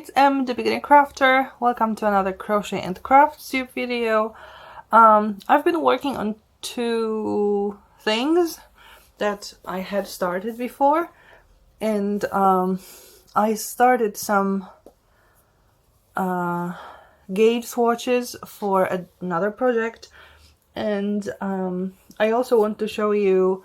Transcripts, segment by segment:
it's the beginning crafter. Welcome to another crochet and craft tube video. I've been working on two things that I had started before, and I started some gauge swatches for another project, and I also want to show you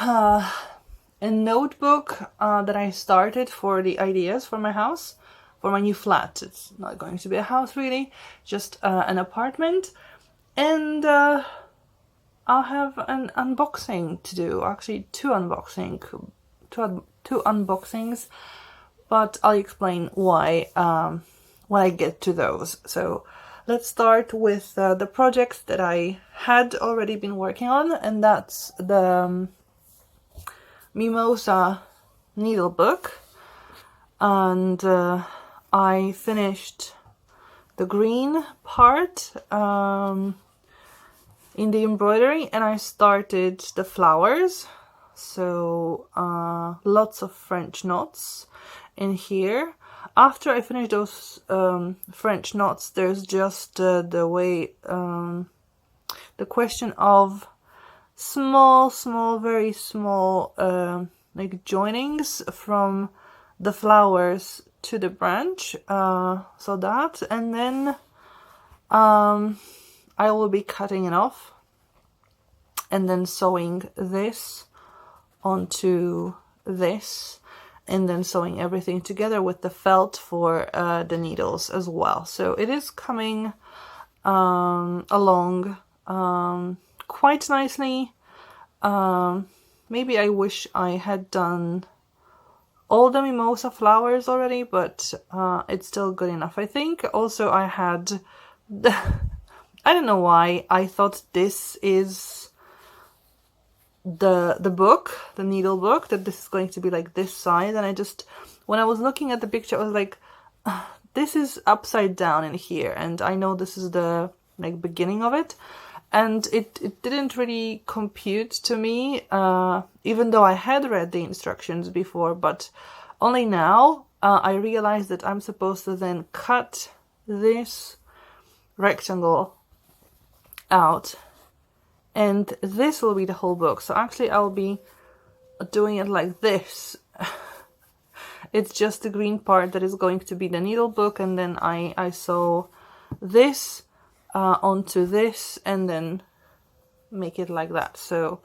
a notebook that I started for the ideas for my house, for my new flat. It's not going to be a house really, just an apartment, and I'll have an unboxing to do, actually two unboxings, but I'll explain why when I get to those. So let's start with the projects that I had already been working on, and that's the Mimosa needlebook, and I finished the green part in the embroidery, and I started the flowers, so lots of French knots in here. After I finish those French knots, there's just the way the question of small, very small like joinings from the flowers to the branch, so that, and then I will be cutting it off and then sewing this onto this, and then sewing everything together with the felt for the needles as well. So it is coming along quite nicely. Maybe I wish I had done all the mimosa flowers already, but it's still good enough, I think. Also, I had I don't know why I thought this is the book, the needle book, that this is going to be like this size, and I just, when I was looking at the picture, I was like, this is upside down in here, and I know this is the like beginning of it, and it didn't really compute to me, even though I had read the instructions before, but only now I realized that I'm supposed to then cut this rectangle out, and this will be the whole book. So actually I'll be doing it like this. It's just the green part that is going to be the needle book, and then I sew this onto this and then make it like that. So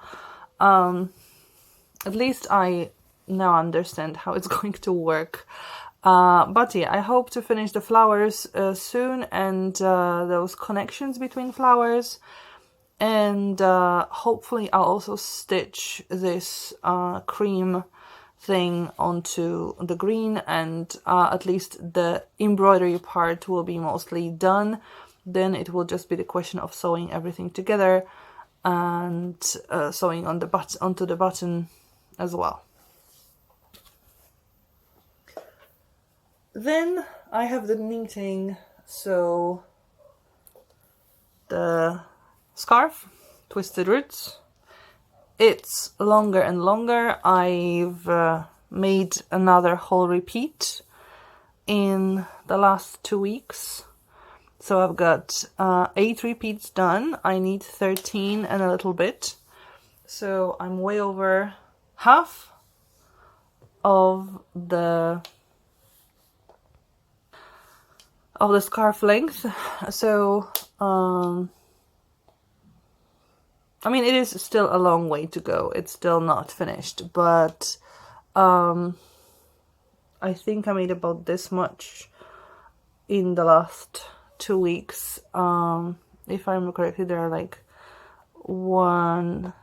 at least I now understand how it's going to work. But yeah, I hope to finish the flowers soon, and those connections between flowers, and hopefully I'll also stitch this cream thing onto the green, and at least the embroidery part will be mostly done. Then it will just be the question of sewing everything together and sewing on the onto the button as well. Then I have the knitting, so the scarf, Twisted Roots. It's longer and longer. I've made another whole repeat in the last 2 weeks. So I've got 8 repeats done. I need 13 and a little bit. So I'm way over half of the scarf length. So I mean, it is still a long way to go. It's still not finished, but I think I made about this much in the last 2 weeks. If I remember correctly, there are like 1,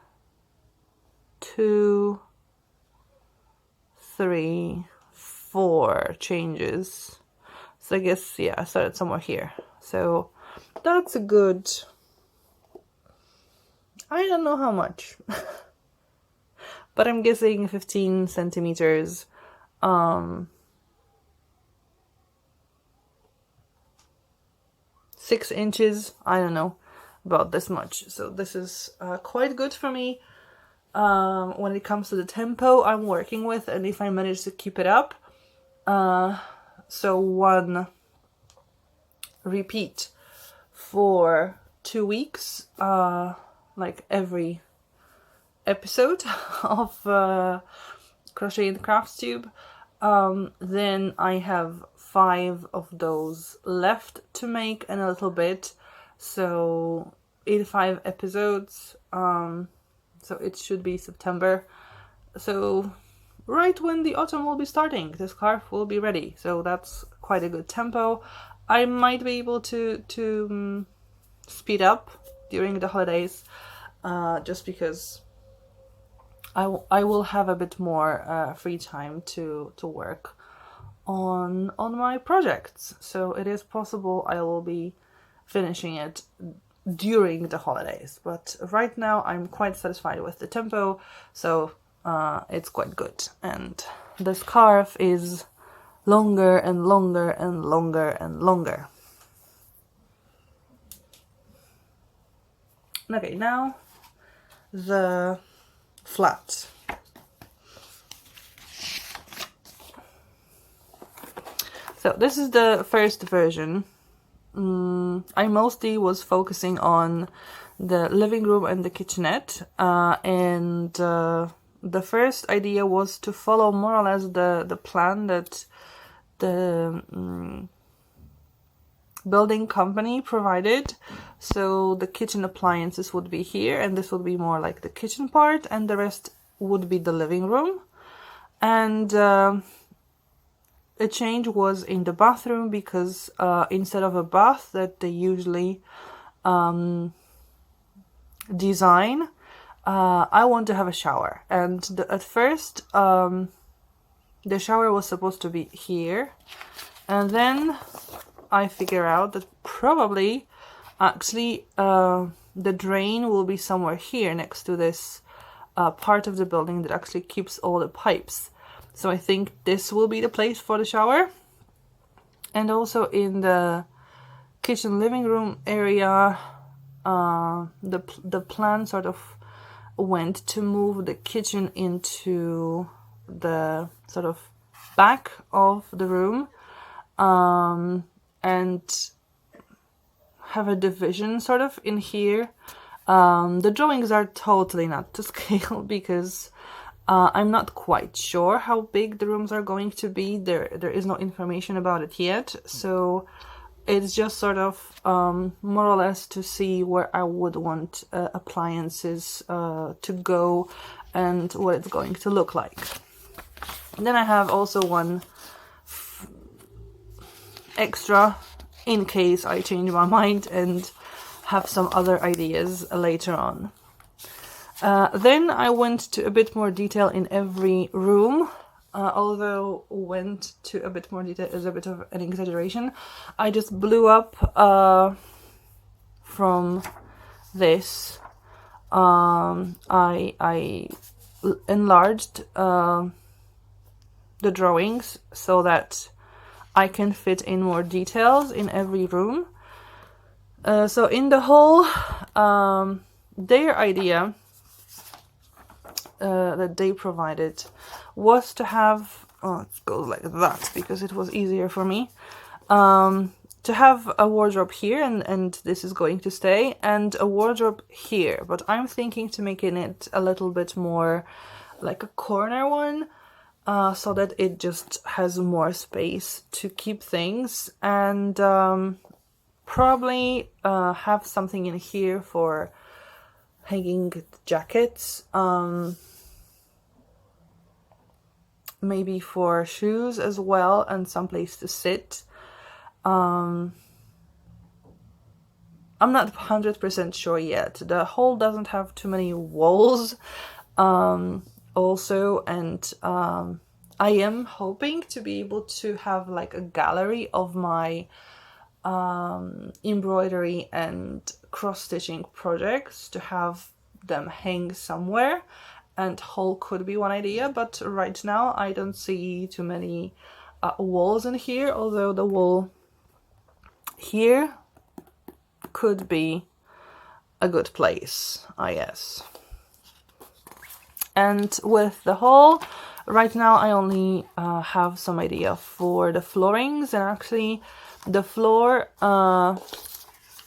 2, 3, 4 changes. So I guess, yeah, I started somewhere here. So that's a good, I don't know how much, but I'm guessing 15 centimeters. 6 inches, I don't know, about this much. So this is quite good for me when it comes to the tempo I'm working with, and if I manage to keep it up. so one repeat for 2 weeks, like every episode of Crochet in the Crafts Tube. Then I have 5 of those left to make and a little bit, so 85 episodes, so it should be September, so right when the autumn will be starting, the scarf will be ready, so that's quite a good tempo. I might be able to speed up during the holidays, just because I will have a bit more free time to work on my projects. So it is possible I will be finishing it during the holidays. But right now I'm quite satisfied with the tempo, so it's quite good. And the scarf is longer and longer and longer and longer. Okay, now the flat. So this is the first version. I mostly was focusing on the living room and the kitchenette, and the first idea was to follow more or less the plan that the building company provided. So the kitchen appliances would be here, and this would be more like the kitchen part, and the rest would be the living room. And a change was in the bathroom, because instead of a bath that they usually design, I want to have a shower. And at first the shower was supposed to be here, and then I figure out that probably actually the drain will be somewhere here next to this part of the building that actually keeps all the pipes. So I think this will be the place for the shower. And also in the kitchen living room area, the plan sort of went to move the kitchen into the sort of back of the room, and have a division sort of in here. The drawings are totally not to scale, because I'm not quite sure how big the rooms are going to be. There is no information about it yet, so it's just sort of more or less to see where I would want appliances to go and what it's going to look like. And then I have also one extra in case I change my mind and have some other ideas later on. Then I went to a bit more detail in every room, although went to a bit more detail is a bit of an exaggeration. I just blew up from this. I enlarged the drawings so that I can fit in more details in every room. So in the whole, their idea that they provided was to have, it goes like that because it was easier for me, to have a wardrobe here, and this is going to stay, and a wardrobe here, but I'm thinking to making it a little bit more like a corner one, so that it just has more space to keep things, and probably have something in here for hanging jackets, maybe for shoes as well, and some place to sit. I'm not 100% sure yet. The hall doesn't have too many walls also, and I am hoping to be able to have like a gallery of my embroidery and cross-stitching projects, to have them hang somewhere, and hall could be one idea, but right now I don't see too many walls in here, although the wall here could be a good place, I guess. And with the hall, Right now I only have some idea for the floorings, and actually the floor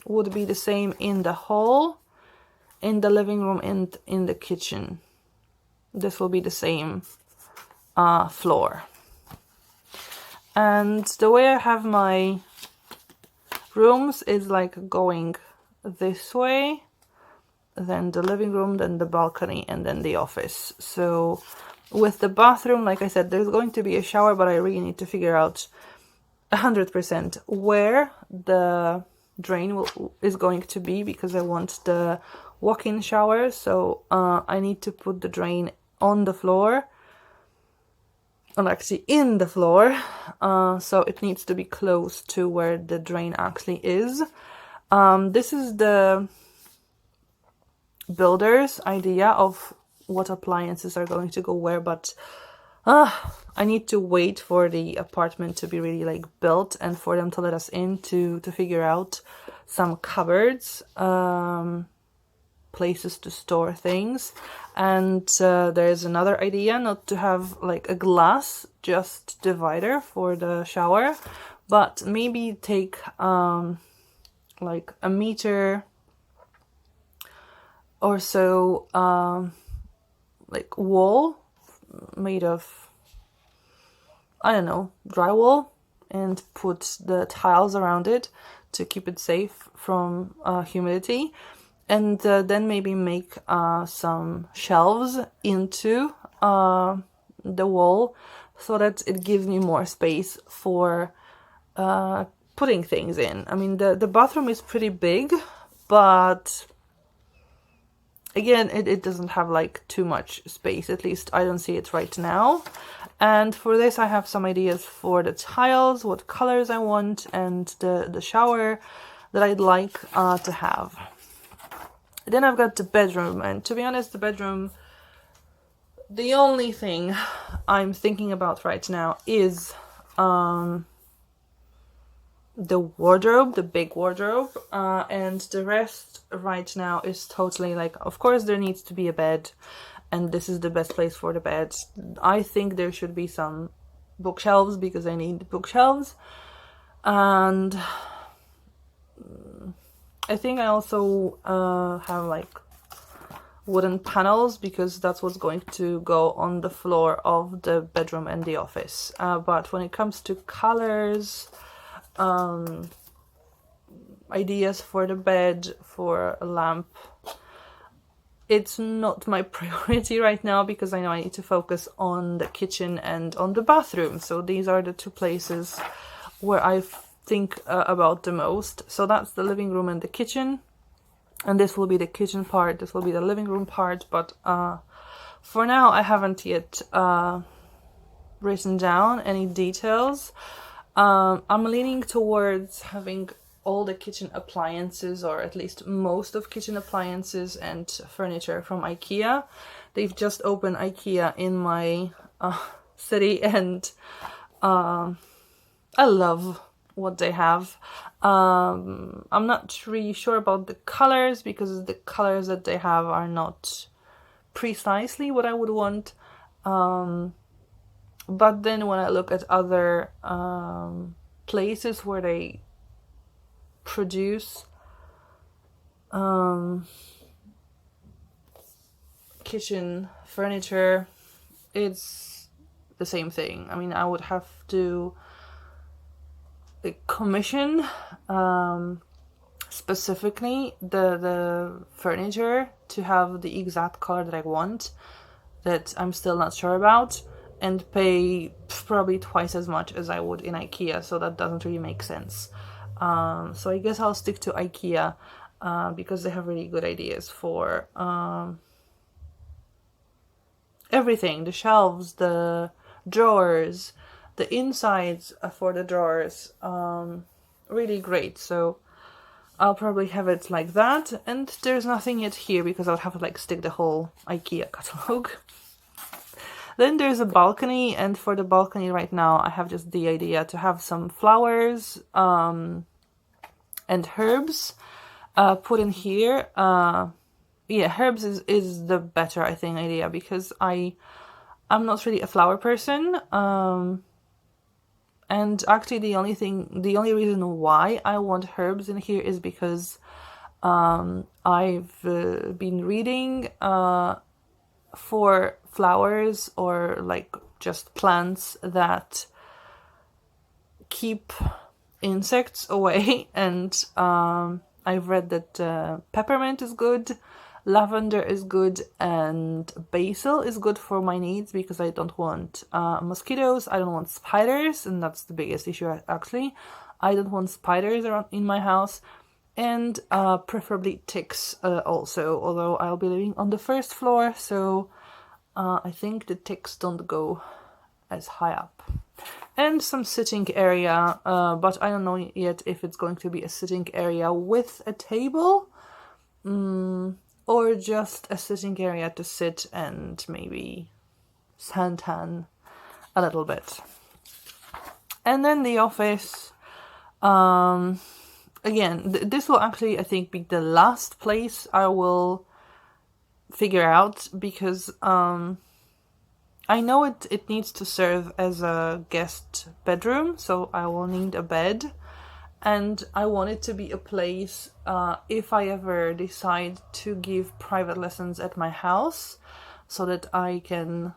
would be the same in the hall, in the living room, and in the kitchen. This will be the same floor. And the way I have my rooms is like going this way, then the living room, then the balcony, and then the office. So with the bathroom, like I said, there's going to be a shower, but I really need to figure out 100% where the drain is going to be, because I want the walk-in shower. So I need to put the drain on the floor, and actually in the floor, so it needs to be close to where the drain actually is. This is the builder's idea of what appliances are going to go where, but I need to wait for the apartment to be really like built and for them to let us in to figure out some cupboards, places to store things. And there's another idea, not to have like a glass just divider for the shower, but maybe take like a meter or so like wall made of, I don't know, drywall, and put the tiles around it to keep it safe from humidity. And then maybe make some shelves into the wall, so that it gives me more space for putting things in. I mean, the bathroom is pretty big, but again, it doesn't have like too much space. At least I don't see it right now. And for this, I have some ideas for the tiles, what colors I want, and the shower that I'd like to have. Then I've got the bedroom, and to be honest, the bedroom, the only thing I'm thinking about right now is the wardrobe, the big wardrobe, and the rest right now is totally like, of course there needs to be a bed, and this is the best place for the bed. I think there should be some bookshelves, because I need bookshelves, and I think I also have like wooden panels, because that's what's going to go on the floor of the bedroom and the office. But when it comes to colors, ideas for the bed, for a lamp, it's not my priority right now, because I know I need to focus on the kitchen and on the bathroom. So these are the two places where I think about the most. So that's the living room and the kitchen, and this will be the kitchen part, this will be the living room part. But for now I haven't yet written down any details. I'm leaning towards having all the kitchen appliances, or at least most of kitchen appliances and furniture, from IKEA. They've just opened IKEA in my city, and I love what they have. I'm not really sure about the colors, because the colors that they have are not precisely what I would want. But then when I look at other places where they produce kitchen furniture, it's the same thing. I mean, I would have to commission specifically the furniture to have the exact color that I want, that I'm still not sure about, and pay probably twice as much as I would in IKEA, so that doesn't really make sense. So I guess I'll stick to IKEA because they have really good ideas for everything, the shelves, the drawers, the insides for the drawers, really great. So I'll probably have it like that, and there's nothing yet here because I'll have to like stick the whole IKEA catalog. Then there's a balcony, and for the balcony right now I have just the idea to have some flowers and herbs put in here. Yeah, herbs is the better, I think, idea, because I I'm not really a flower person. And actually the only reason why I want herbs in here is because I've been reading for flowers or like just plants that keep insects away, and I've read that peppermint is good, lavender is good, and basil is good for my needs because I don't want mosquitoes, I don't want spiders, and that's the biggest issue actually. I don't want spiders around in my house, and preferably ticks also, although I'll be living on the first floor, so I think the ticks don't go as high up. And some sitting area, but I don't know yet if it's going to be a sitting area with a table or just a sitting area to sit and maybe suntan a little bit. And then the office, again, this will actually, I think, be the last place I will figure out, because I know it needs to serve as a guest bedroom, so I will need a bed, and I want it to be a place, if I ever decide to give private lessons at my house, so that I can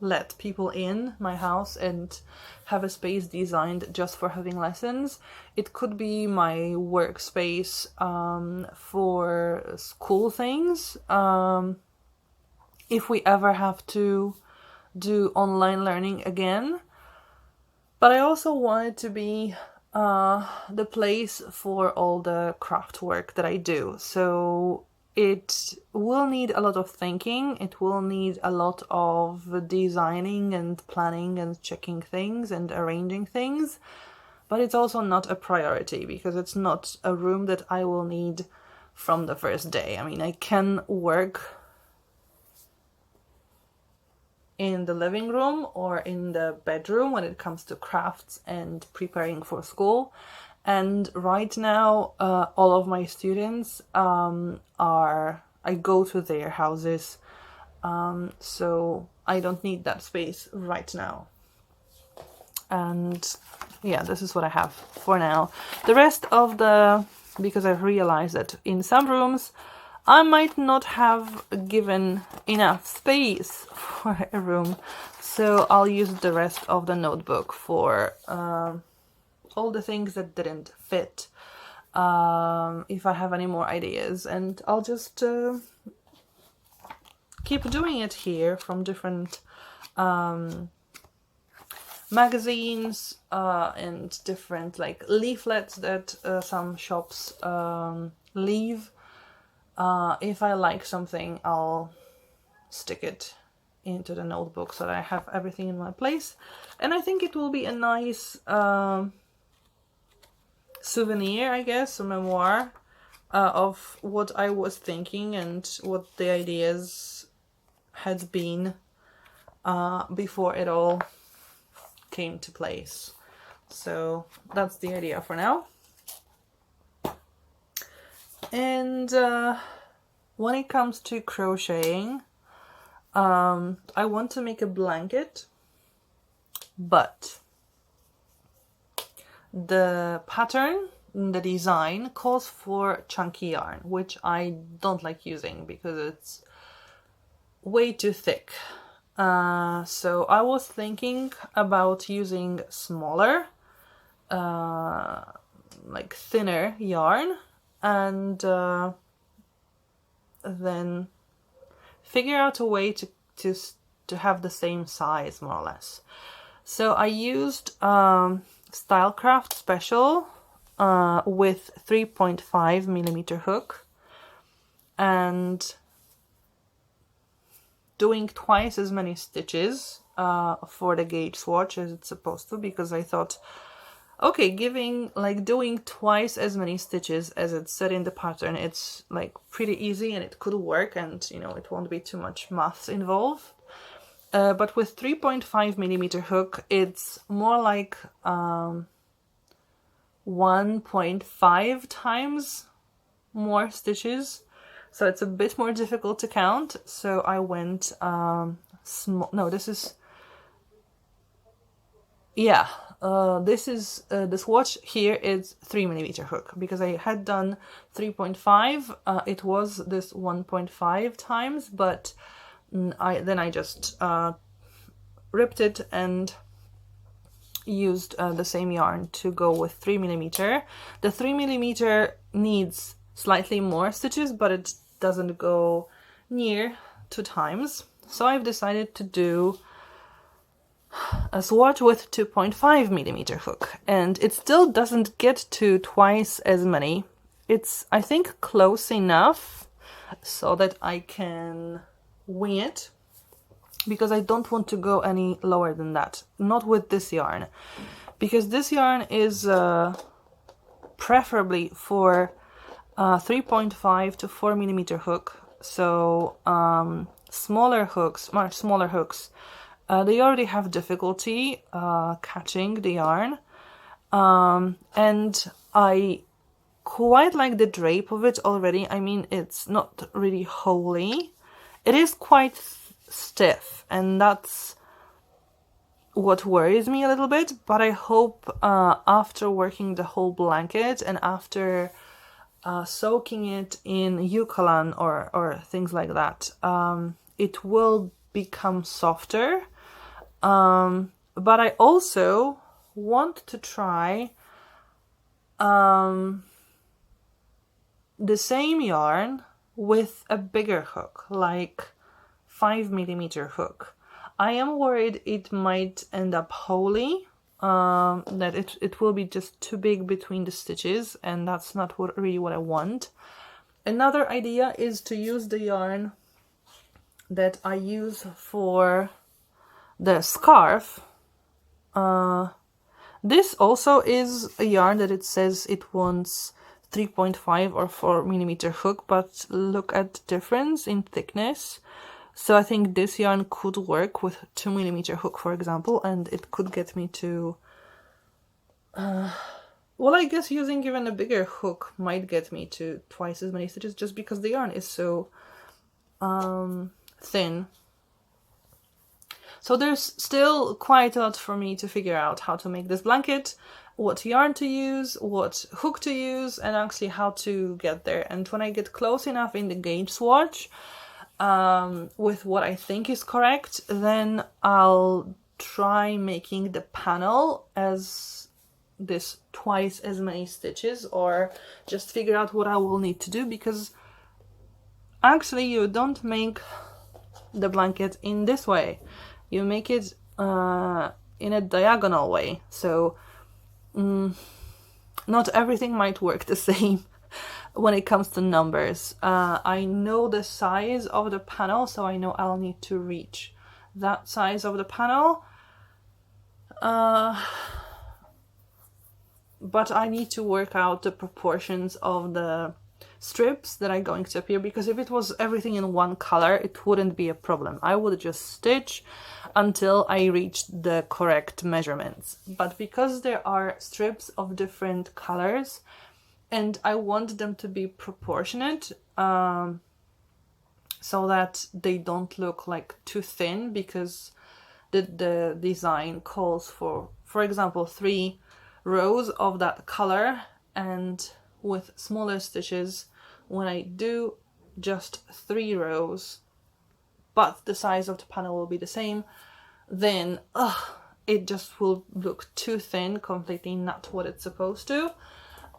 let people in my house and have a space designed just for having lessons. It could be my workspace for school things, if we ever have to do online learning again. But I also want it to be the place for all the craft work that I do. So it will need a lot of thinking, it will need a lot of designing and planning and checking things and arranging things, but it's also not a priority because it's not a room that I will need from the first day. I mean, I can work in the living room or in the bedroom when it comes to crafts and preparing for school. And right now, all of my students I go to their houses, so I don't need that space right now. And yeah, this is what I have for now. The rest of because I've realized that in some rooms, I might not have given enough space for a room, so I'll use the rest of the notebook for all the things that didn't fit, if I have any more ideas, and I'll just keep doing it here from different magazines and different like leaflets that some shops leave. If I like something, I'll stick it into the notebook so that I have everything in my place. And I think it will be a nice souvenir, I guess, a memoir of what I was thinking and what the ideas had been before it all came to place. So that's the idea for now. And when it comes to crocheting, I want to make a blanket, but the pattern, the design calls for chunky yarn, which I don't like using because it's way too thick. So I was thinking about using smaller, like thinner yarn, and then figure out a way to have the same size, more or less. So I used Stylecraft Special with 3.5mm hook, and doing twice as many stitches for the gauge swatch as it's supposed to, because I thought, okay, doing twice as many stitches as it's said in the pattern, it's like pretty easy and it could work, and you know, it won't be too much maths involved. But with 3.5mm hook, it's more like 1.5 times more stitches. so it's a bit more difficult to count. So I went small. No, this is, yeah, this is the swatch here is 3mm hook, because I had done 3.5. It was this 1.5 times, but I just ripped it and used the same yarn to go with 3mm. The 3mm needs slightly more stitches, but it doesn't go near 2 times. So I've decided to do a swatch with 2.5mm hook, and it still doesn't get to twice as many. It's, I think, close enough so that I can wing it, because I don't want to go any lower than that. Not with this yarn, because this yarn is preferably for 3.5 to 4mm hook. So smaller hooks, much smaller hooks, they already have difficulty catching the yarn, and I quite like the drape of it already. I mean, it's not really holey. It is quite stiff, and that's what worries me a little bit, but I hope after working the whole blanket and after soaking it in Eucalan or things like that, it will become softer. But I also want to try the same yarn with a bigger hook, like 5mm hook. I am worried it might end up holey, that it will be just too big between the stitches, and that's not really what I want. Another idea is to use the yarn that I use for the scarf. This also is a yarn that it says it wants 3.5 or 4mm hook, but look at the difference in thickness. So I think this yarn could work with 2mm hook, for example, and it could get me to, well, I guess using even a bigger hook might get me to twice as many stitches, just because the yarn is so thin. So there's still quite a lot for me to figure out how to make this blanket, what yarn to use, what hook to use, and actually how to get there. And when I get close enough in the gauge swatch with what I think is correct, then I'll try making the panel as this twice as many stitches, or just figure out what I will need to do, because actually you don't make the blanket in this way. You make it in a diagonal way, so not everything might work the same when it comes to numbers. I know the size of the panel, so I know I'll need to reach that size of the panel, but I need to work out the proportions of the strips that are going to appear, because if it was everything in one color, it wouldn't be a problem. I would just stitch until I reached the correct measurements. But because there are strips of different colors and I want them to be proportionate, so that they don't look like too thin, because the design calls for example, 3 rows of that color, and with smaller stitches, when I do just 3 rows, but the size of the panel will be the same, then it just will look too thin, completely not what it's supposed to.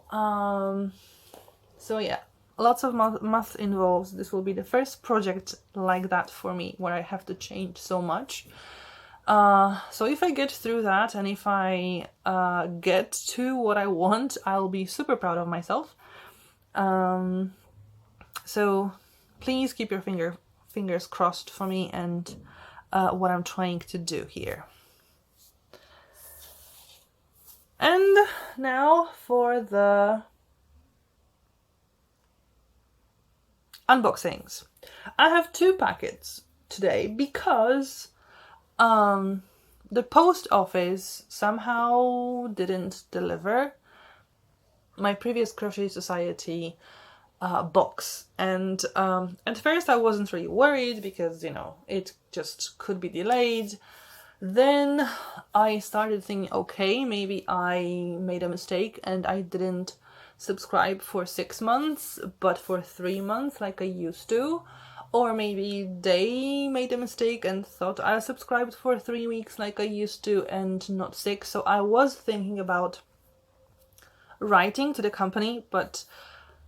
So yeah, lots of math involved. This will be the first project like that for me, where I have to change so much. So if I get through that, and if I get to what I want, I'll be super proud of myself. So please keep your fingers crossed for me and what I'm trying to do here. And now for the unboxings. I have 2 packets today because the post office somehow didn't deliver. My previous Crochet Society box. And at first I wasn't really worried because, you know, it just could be delayed. Then I started thinking, okay, maybe I made a mistake and I didn't subscribe for 6 months, but for 3 months like I used to. Or maybe they made a mistake and thought I subscribed for 3 weeks like I used to and not 6. So I was thinking about writing to the company, but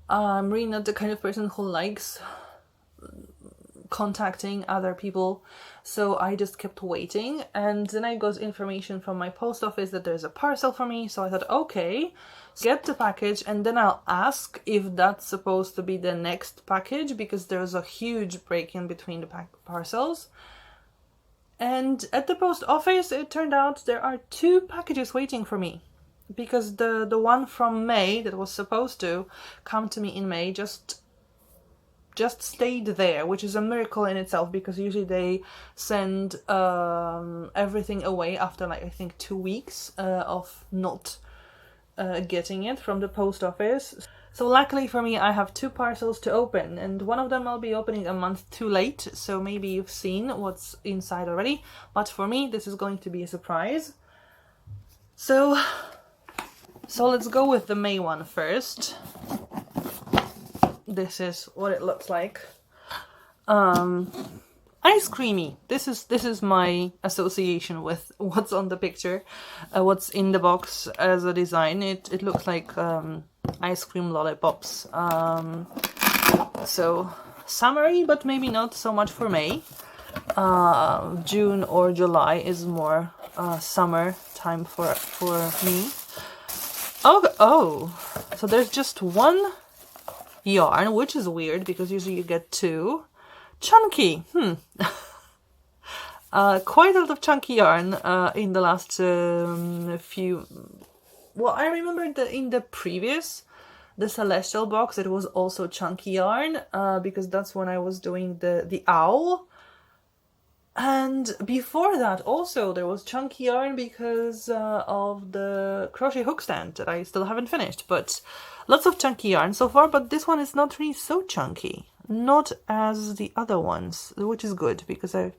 I'm really not the kind of person who likes contacting other people, so I just kept waiting. And then I got information from my post office that there's a parcel for me, so I thought, okay, get the package and then I'll ask if that's supposed to be the next package, because there's a huge break in between the parcels. And at the post office it turned out there are 2 packages waiting for me, because the one from May that was supposed to come to me in May just stayed there, which is a miracle in itself, because usually they send everything away after like I think 2 weeks of not getting it from the post office. So luckily for me I have 2 parcels to open, and one of them I'll be opening a month too late, so maybe you've seen what's inside already, but for me this is going to be a surprise. So let's go with the May one first. This is what it looks like. Ice creamy. This is my association with what's on the picture, what's in the box as a design. It looks like ice cream lollipops. So summery, but maybe not so much for May. June or July is more summer time for me. Oh, so there's just one yarn, which is weird because usually you get 2. Chunky. Quite a lot of chunky yarn in the last few. Well, I remember that in the previous, the Celestial box, it was also chunky yarn because that's when I was doing the owl. And before that also there was chunky yarn because of the crochet hook stand that I still haven't finished. But lots of chunky yarn so far, but this one is not really so chunky. Not as the other ones, which is good because yeah,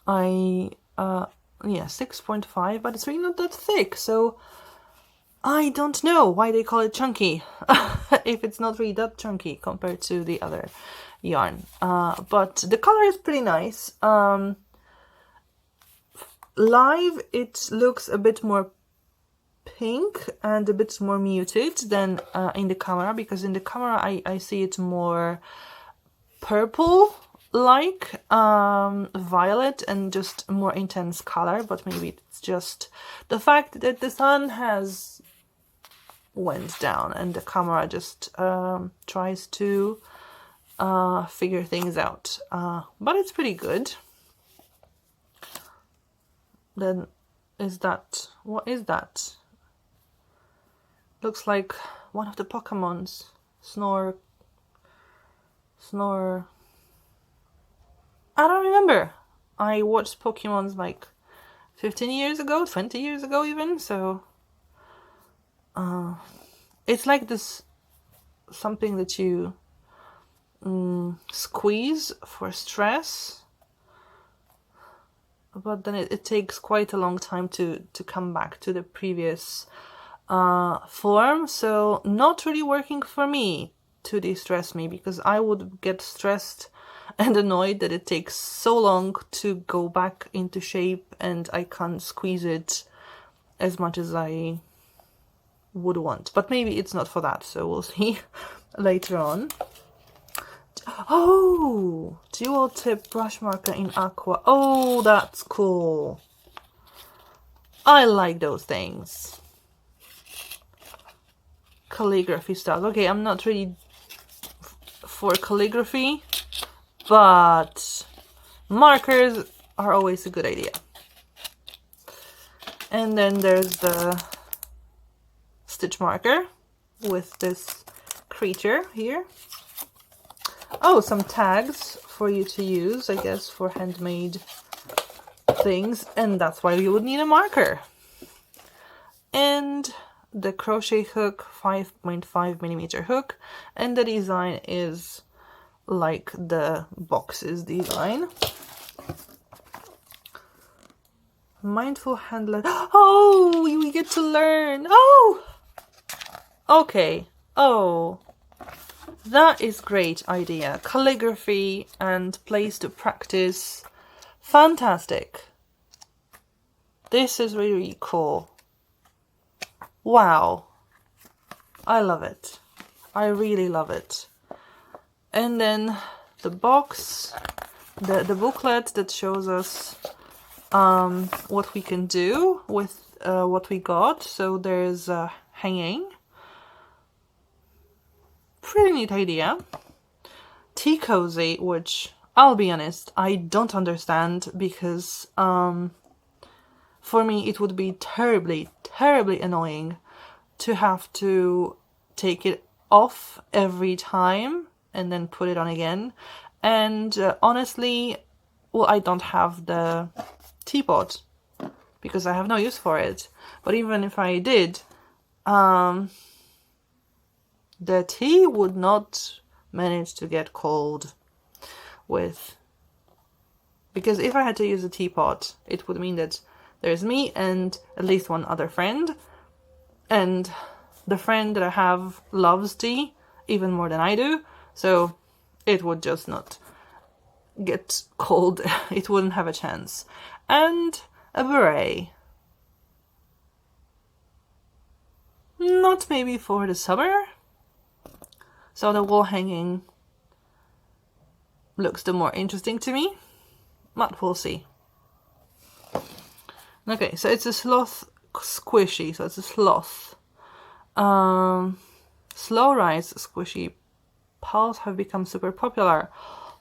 6.5, but it's really not that thick. So I don't know why they call it chunky if it's not really that chunky compared to the other yarn. But the color is pretty nice. Live it looks a bit more pink and a bit more muted than in the camera, because in the camera I see it more purple like violet and just more intense color, but maybe it's just the fact that the sun has went down and the camera just tries to figure things out, but it's pretty good. Then what is that? Looks like one of the Pokemons. Snore. I don't remember. I watched Pokemons like 15 years ago, 20 years ago even, so it's like this something that you squeeze for stress, but then it takes quite a long time to come back to the previous form, so not really working for me to de-stress me, because I would get stressed and annoyed that it takes so long to go back into shape and I can't squeeze it as much as I would want. But maybe it's not for that, so we'll see later on. Oh, dual tip brush marker in aqua. Oh, that's cool. I like those things. Calligraphy stuff. Okay, I'm not really for calligraphy, but markers are always a good idea. And then there's the stitch marker with this creature here. Oh, some tags for you to use, I guess, for handmade things, and that's why you would need a marker. And the crochet hook, 5.5mm hook, and the design is like the box's design. Mindful handler. Oh, we get to learn. Oh, okay. Oh, that is great idea. Calligraphy and place to practice. Fantastic. This is really, really cool. Wow. I love it. I really love it. And then the box, the booklet that shows us what we can do with what we got. So there's hanging. Pretty neat idea. Tea cozy, which I'll be honest, I don't understand, because for me it would be terribly, terribly annoying to have to take it off every time and then put it on again. And honestly, well, I don't have the teapot because I have no use for it. But even if I did, the tea would not manage to get cold with, because if I had to use a teapot, it would mean that there's me and at least one other friend, and the friend that I have loves tea even more than I do, so it would just not get cold. It wouldn't have a chance. And a beret. Not maybe for the summer. So the wall hanging looks the more interesting to me, but we'll see. Okay, so it's a sloth squishy, so it's a sloth. Slow rise squishy pulse have become super popular.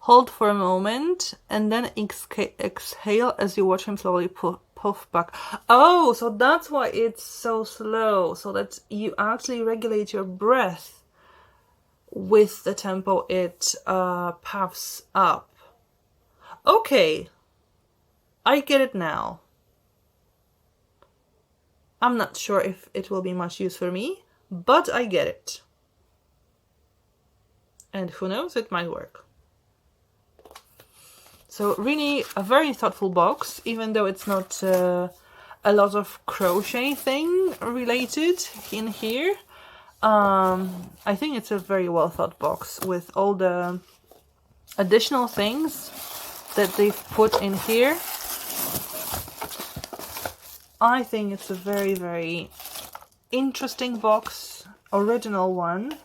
Hold for a moment and then exhale as you watch him slowly puff back. Oh, so that's why it's so slow, so that you actually regulate your breath with the tempo it puffs up. Okay, I get it now. I'm not sure if it will be much use for me, but I get it. And who knows, it might work. So really a very thoughtful box, even though it's not a lot of crochet thing related in here. I think it's a very well thought box with all the additional things that they've put in here. I think it's a very, very interesting box, original one.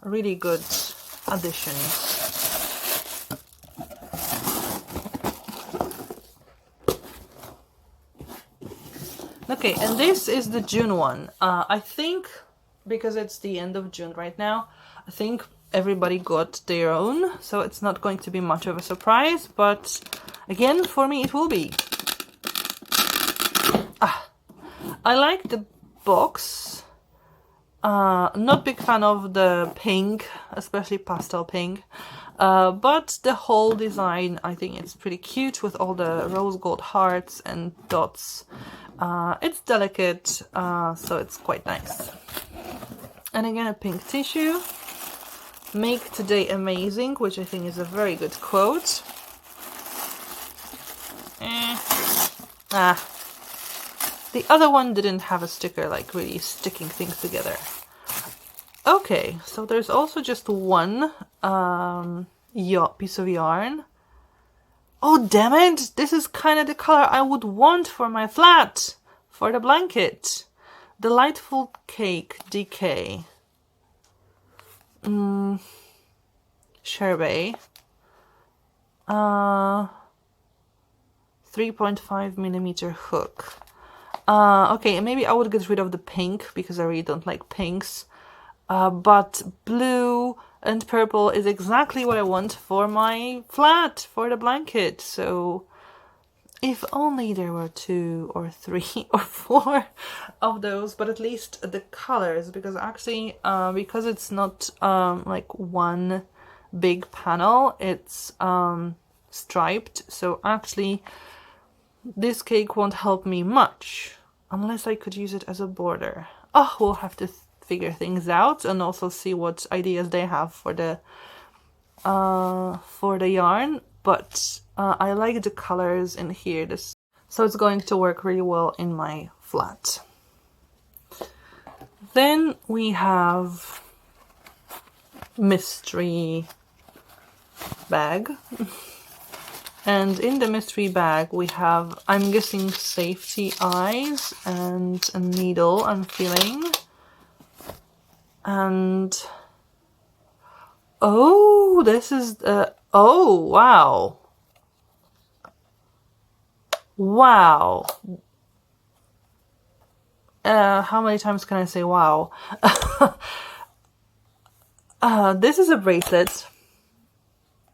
Really good addition. Okay, and this is the June one. I think, because it's the end of June right now, I think everybody got their own, so it's not going to be much of a surprise, but again, for me it will be. I like the box. Not big fan of the pink, especially pastel pink, but the whole design, I think it's pretty cute with all the rose gold hearts and dots. It's delicate, so it's quite nice. And again, a pink tissue. Make today amazing, which I think is a very good quote. The other one didn't have a sticker, like really sticking things together. Okay, so there's also just one piece of yarn. Oh, damn it! This is kind of the color I would want for my flat, for the blanket. Delightful Cake DK. Sherbet. 3.5mm hook. Okay, maybe I would get rid of the pink because I really don't like pinks. But blue and purple is exactly what I want for my flat, for the blanket. So if only there were 2 or 3 or 4 of those, but at least the colors, because actually, because it's not like one big panel, it's striped. So actually, this cake won't help me much unless I could use it as a border. Oh, we'll have to figure things out and also see what ideas they have for the yarn. But I like the colors in here, so it's going to work really well in my flat. Then we have mystery bag. And in the mystery bag we have, I'm guessing, safety eyes and a needle, I'm feeling. And oh, this is oh, wow. Wow. How many times can I say wow? This is a bracelet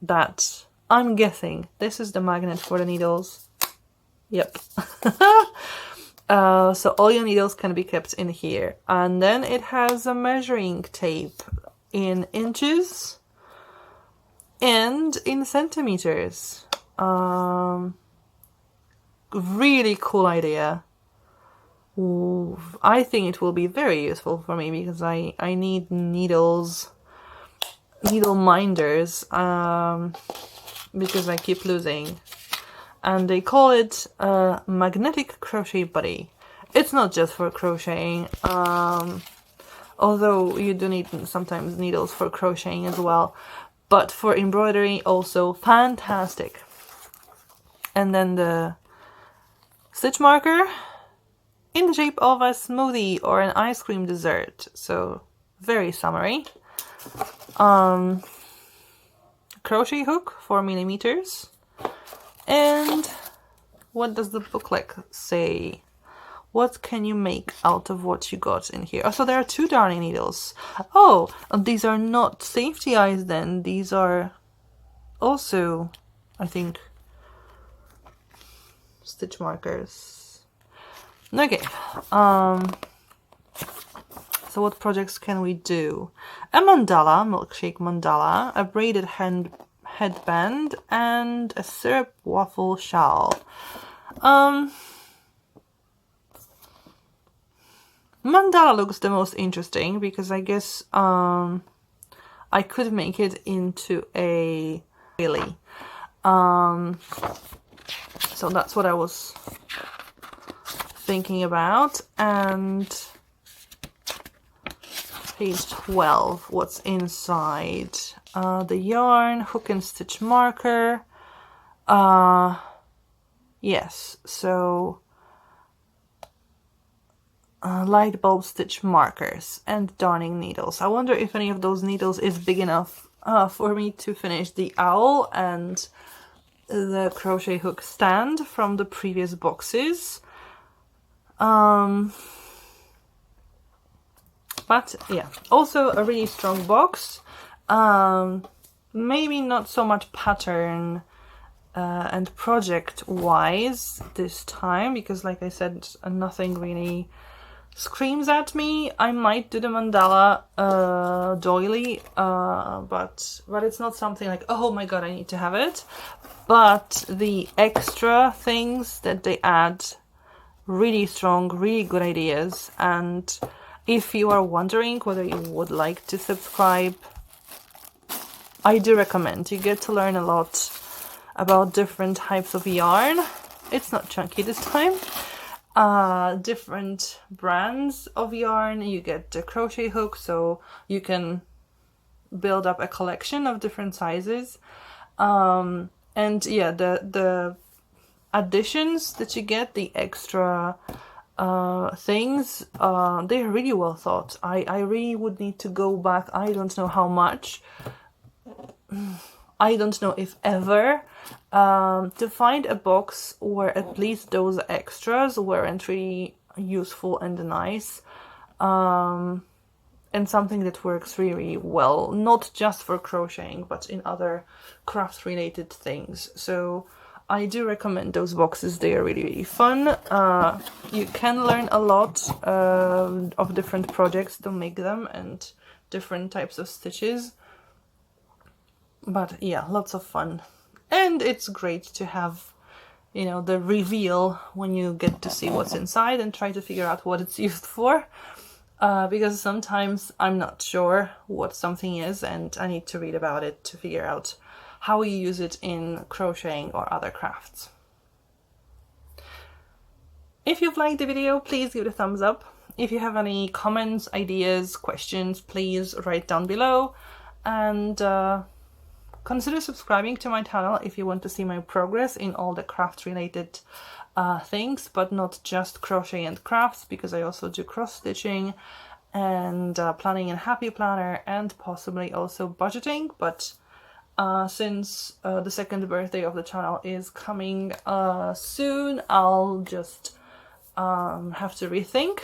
that I'm guessing this is the magnet for the needles. Yep. So all your needles can be kept in here. And then it has a measuring tape in inches and in centimeters. Really cool idea. Ooh, I think it will be very useful for me because I need needles, needle minders, because I keep losing. And they call it a magnetic crochet buddy. It's not just for crocheting, although you do need sometimes needles for crocheting as well, but for embroidery also fantastic. And then the stitch marker in the shape of a smoothie or an ice cream dessert, so very summery. Crochet hook, 4mm. And what does the booklet say? What can you make out of what you got in here? Oh, so there are 2 darning needles. Oh, these are not safety eyes then. These are also, I think, stitch markers. Okay. So what projects can we do? A mandala, milkshake mandala, a braided headband, and a syrup waffle shawl. Mandala looks the most interesting because I guess I could make it into a really. So that's what I was thinking about. And page 12, what's inside? The yarn, hook and stitch marker. Yes, so light bulb stitch markers and darning needles. I wonder if any of those needles is big enough for me to finish the owl and the crochet hook stand from the previous boxes. But yeah, also a really strong box. Maybe not so much pattern and project wise this time, because like I said, nothing really screams at me. I might do the mandala doily, but it's not something like, oh my god, I need to have it. But the extra things that they add, really strong, really good ideas. And if you are wondering whether you would like to subscribe, I do recommend. You get to learn a lot about different types of yarn. It's not chunky this time. Different brands of yarn. You get the crochet hook, so you can build up a collection of different sizes. And yeah, the additions that you get, the extra things, they're really well thought. I really would need to go back. I don't know how much. I don't know if ever, to find a box where at least those extras weren't really useful and nice, and something that works really well, not just for crocheting, but in other craft related things. So I do recommend those boxes. They are really, really fun. You can learn a lot of different projects to make them and different types of stitches. But yeah, lots of fun. And it's great to have you know, the reveal when you get to see what's inside and try to figure out what it's used for. Because sometimes I'm not sure what something is and I need to read about it to figure out how you use it in crocheting or other crafts. If you've liked the video, please give it a thumbs up. If you have any comments, ideas, questions, please write down below, and consider subscribing to my channel if you want to see my progress in all the craft related things, but not just crochet and crafts, because I also do cross stitching and planning and happy planner, and possibly also budgeting. But since the second birthday of the channel is coming soon, I'll just have to rethink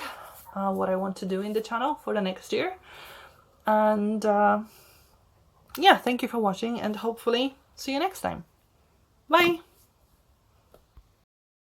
what I want to do in the channel for the next year. And yeah, thank you for watching, and hopefully see you next time. Bye!